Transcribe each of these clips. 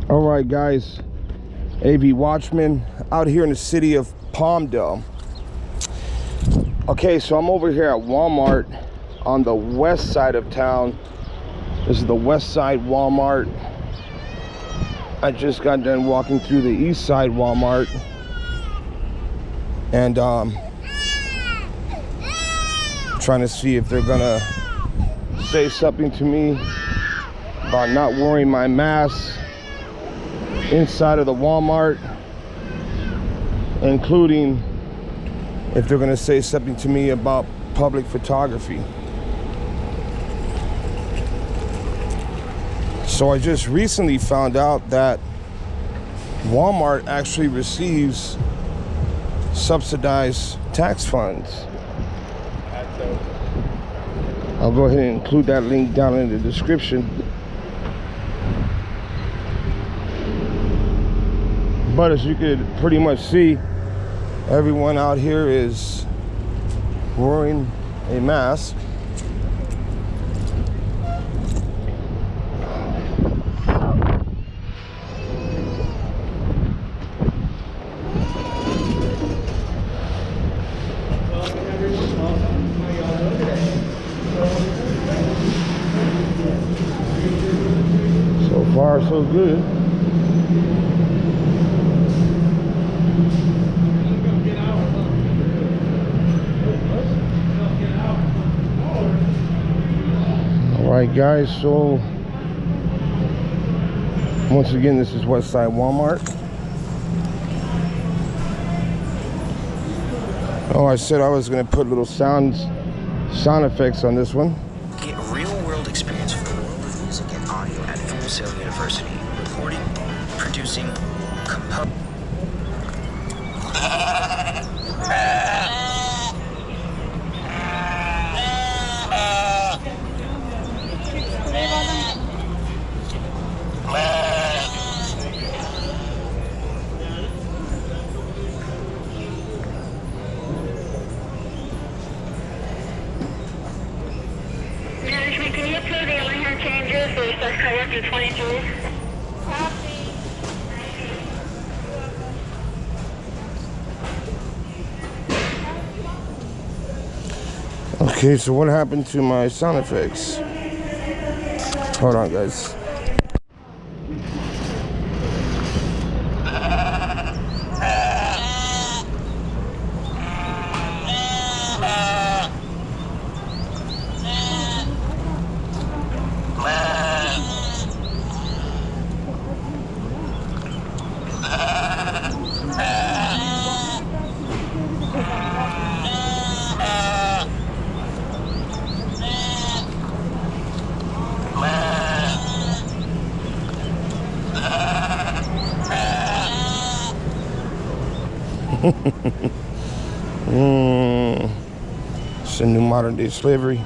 All right, guys, AV Watchman out here in the city of Palmdale. Okay, so I'm over here at Walmart on the west side of town. This is the west side Walmart. I just got done walking through the east side Walmart, and trying to see if they're gonna say something to me about not wearing my mask inside of the Walmart, including if they're going to say something to me about public photography. So I just recently found out that Walmart actually receives subsidized tax funds. I'll go ahead and include that link down in the description. But as you could pretty much see, everyone out here is wearing a mask. So far, so good. Alright guys, so once again, this is Westside Walmart. Oh, I said I was going to put little sound effects on this one. Get real-world experience for the world of music and audio at Full Sail University. Recording, producing, composing. Management, can you approve the overhead changes for bus cover to 22? Okay, so what happened to my sound effects? Hold on, guys. It's a new modern day slavery.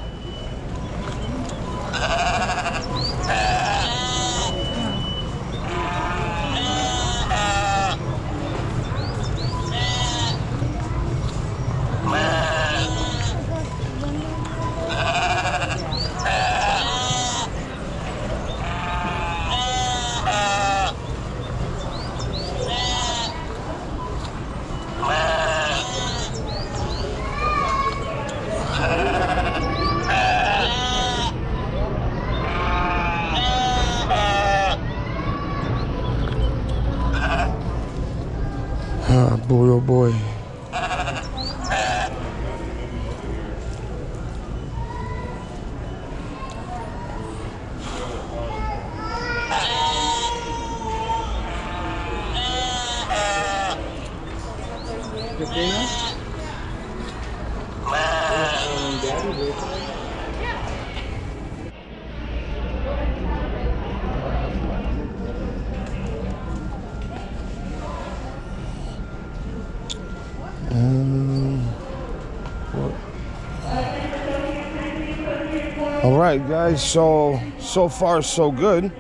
Ah, boy, oh boy. All right, guys, so far so good.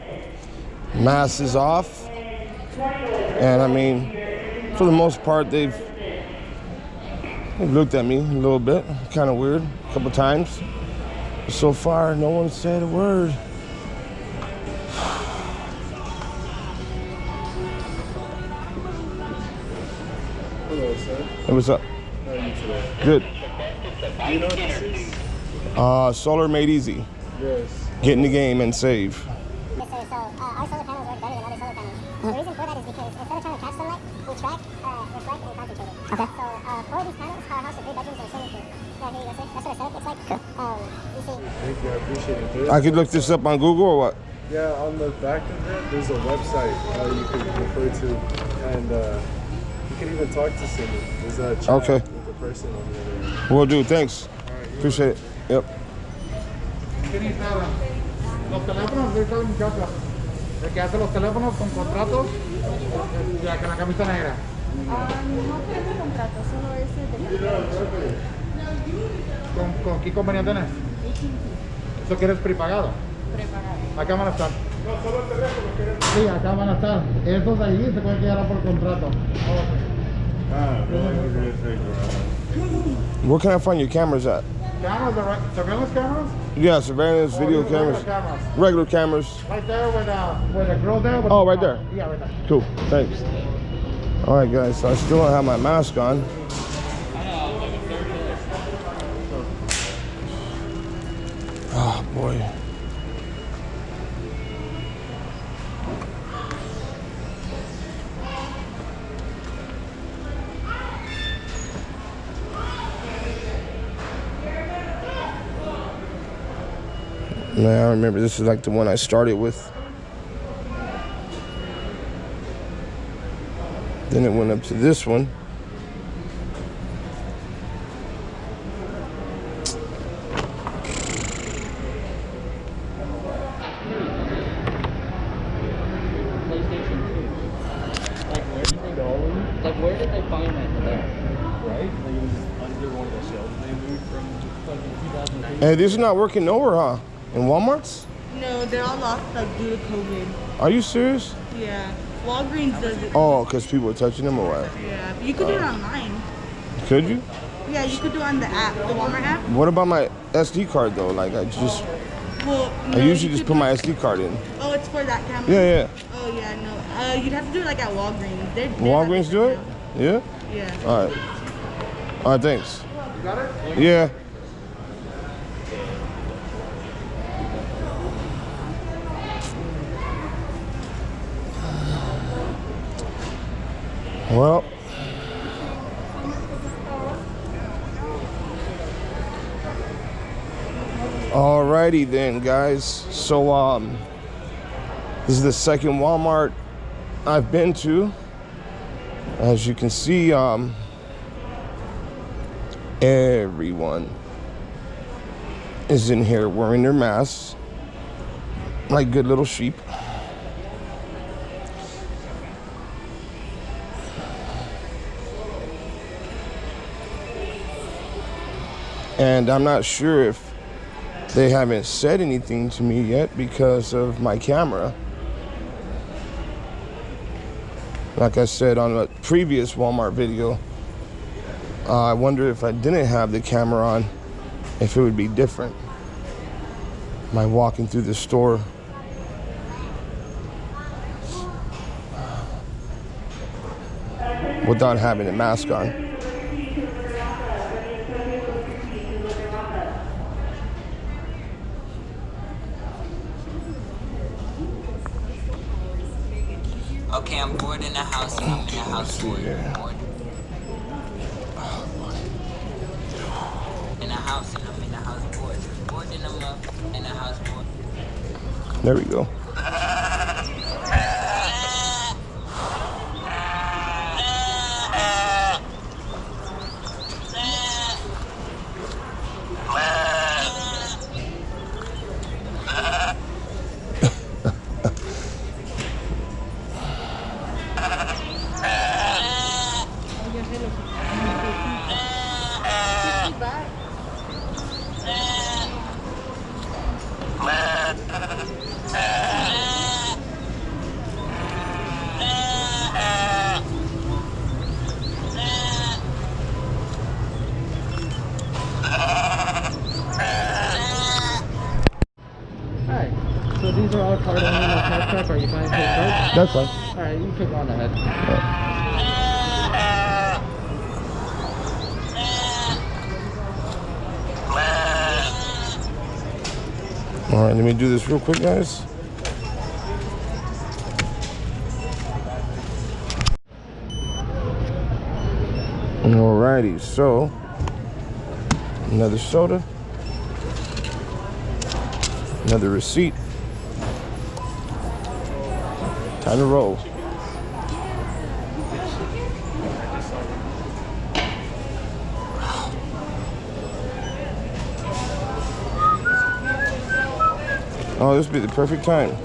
Mask is off, and I mean, for the most part, they've looked at me a little bit, kind of weird, a couple times. But so far, no one said a word. son. Hey, what's up? How are you today? Good. Do you know what this is? Solar made easy. Yes. Get in the game and save. Yes, sir. So our solar panels work better than other solar panels. The reason for that is because instead of trying to catch sunlight, we track, reflect, and concentrate it. Okay. So for these panels, our house is 3 bedrooms and a swimming pool. Yeah, here you go, sir. That's what our setup looks like. You see. Thank you. I appreciate it. I could look this up on Google or what? Yeah, on the back of it, there's a website you can refer to, and you can even talk to someone. There's a chat Okay. with the person on the other end. Will do. Thanks. Appreciate it. Yep. Los teléfonos, de esta muchacha, el que hace los teléfonos con contratos, con la camisa negra. No tiene contrato, solo ese de ¿Con qué compañía tienes? ¿Eso quieres prepagado? preparado. Acá van a estar. No, solo el teléfono. Sí, acá van a estar. Esos de ahí se pueden quedar por contrato. Where can I find your cameras at? Cameras, surveillance cameras? Yeah, surveillance, video Or cameras. cameras. Regular cameras. Right there with a girl there. With Oh, right there. Yeah, right there. Cool. Thanks. All right, guys. So I still don't have my mask on. Oh, boy. Man, I remember this is like the one I started with. Then it went up to this one. Like, where did they find that today? Right? Like, it was under one of the shelves they moved from like 2008. Hey, these are not working nowhere, huh? In Walmart's? No, they're all locked like due to COVID. Are you serious? Yeah. Walgreens does it. Oh, because people are touching them or what? Yeah. But you could do it online. Could you? Yeah, you could do it on the app, the Walmart app. What about my SD card though? Like I Well, no, usually you just could put do- my SD card in. Oh, it's for that camera? Yeah, yeah. Oh, yeah, no. You'd have to do it like at Walgreens. They're Walgreens do it? Yeah? Yeah. All right. All right, thanks. You got it? Yeah. Well, alrighty then, guys. So, this is the second Walmart I've been to. As you can see, everyone is in here wearing their masks like good little sheep. And I'm not sure if they haven't said anything to me yet because of my camera. Like I said on a previous Walmart video, I wonder if I didn't have the camera on, if it would be different. My walking through the store. Without having a mask on. Okay, I'm bored in the house and I'm in the house bored. Bored. In the house and I'm in the house bored. Bored and I'm up in the house bored. There we go. Alright. So these are all card only, no cash back. Are you fine to take cards? That's fine. Alright, you can go on ahead. All right, let me do this real quick, guys. Alrighty, so another soda, another receipt. Time to roll. Oh, this would be the perfect time.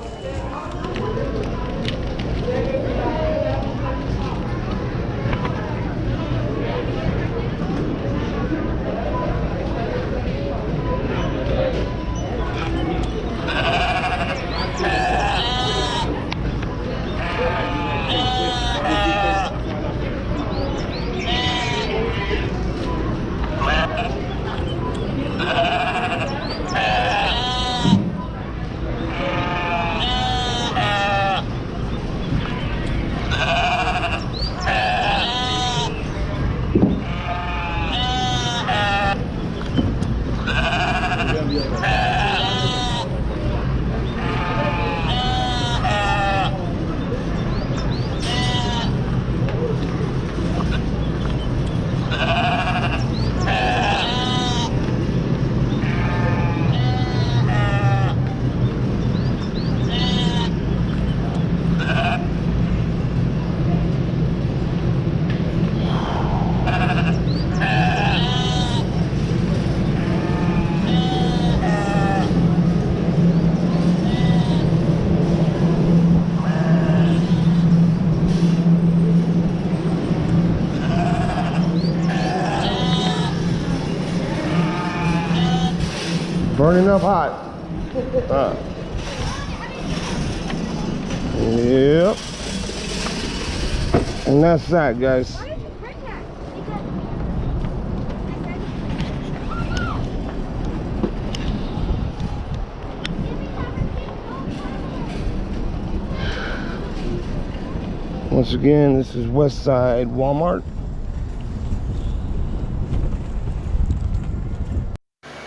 Burning up hot. Yep. And that's that, guys. Why did you print that? Once again, this is West Side Walmart.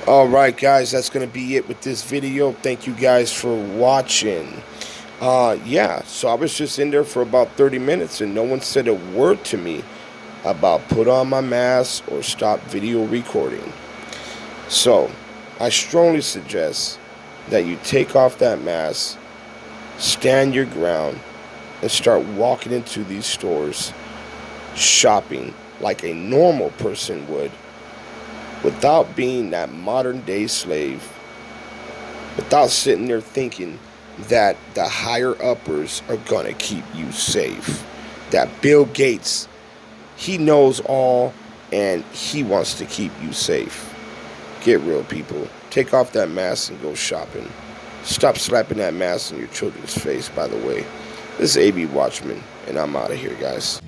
All right, guys, that's going to be it with this video. Thank you guys for watching. Yeah, so I was just in there for about 30 minutes and no one said a word to me about put on my mask or stop video recording. So I strongly suggest that you take off that mask, stand your ground, and start walking into these stores shopping like a normal person would, without being that modern day slave, without sitting there thinking that the higher uppers are gonna keep you safe, that Bill Gates, he knows all and he wants to keep you safe. Get real, people. Take off that mask and go shopping. Stop slapping that mask in your children's face, by the way. This is AB Watchman, and I'm out of here, guys.